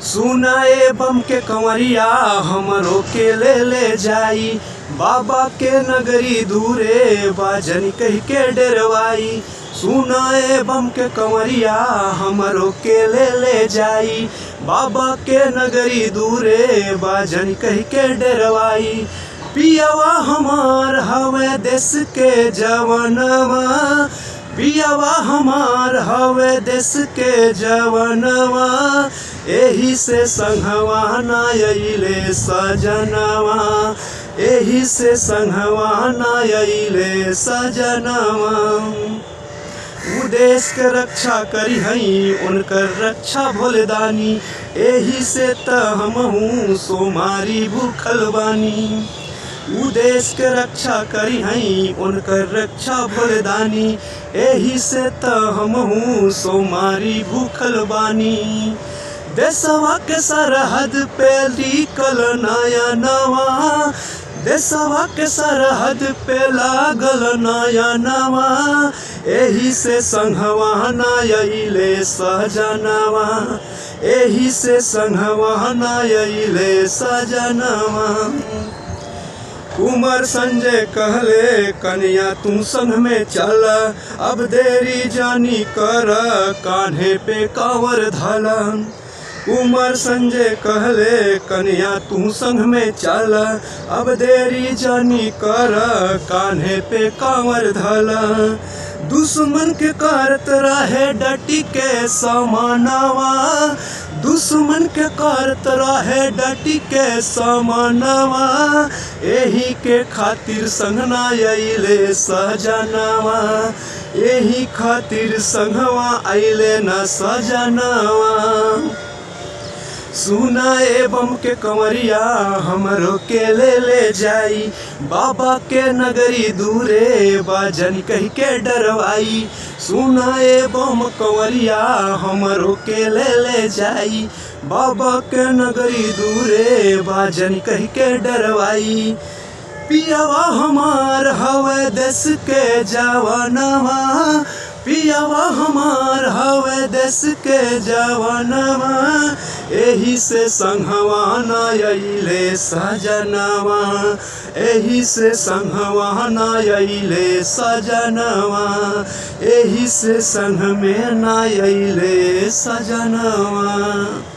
सुनाए बम के कंवरिया हमरो के ले जाई, बाबा के नगरी दूरे बाजन कह के डरवाई। सुनाए बम के कंवरिया हमरो के ले जाई, बाबा के नगरी दूरे बाजन कह के डरवाई। पियावा हमार हवे देश के जवानवा, पियावा हमार हवे देश के जवानवा, एही से संघवा ना अइले सजनवा, एही से संघवा ना अइले सजनवा। उ देश के रक्षा करी हई उनकर रक्षा भोलेदानी, एही से त हमहू सोमारी भूखल बानी। उ देश के रक्षा करी हई उनकर रक्षा भोलेदानी, एही से त हमहू सोमारी भूखल बानी। देशवा के सरहद पे लिखल नया नवा, देशवा के सरहद पे लागल नया नवा, एही से संघवा ना अइले सजनवा, एही से संघवा ना अइले सजनवा। कुंवर संजय कहले कन्या तू संग में चल, अब देरी जानी कर कान्हे पे कांवर धला। कुंवर संजय कहले कन्या तू संग में चल, अब देरी जानी कर कान्हे पे कांवर धला। दुश्मन के करत रहे डटी के समानवा, दुश्मन के करत रहे डटी के समानवा, एही के खातिर संग ना अइले सजनवा, एही खातिर संगवा अइले न सजनवा। सुनाए बम के कंवरिया हमरो के ले जाई, बाबा के नगरी दूरे बाजन कह के डरवाई। सुनाए बम कंवरिया हमरो के ले जाई, बाबा के नगरी दूरे बाजन कह के डरवाई। पियावा हमार हवे देश के जवानवा, पियावा हमार हवे देश के जवानवा, एही से संघवा ना अइले सजनवा, एही से संघवा ना अइले सजनवा, एही से संघ में ना अइले सजनवा।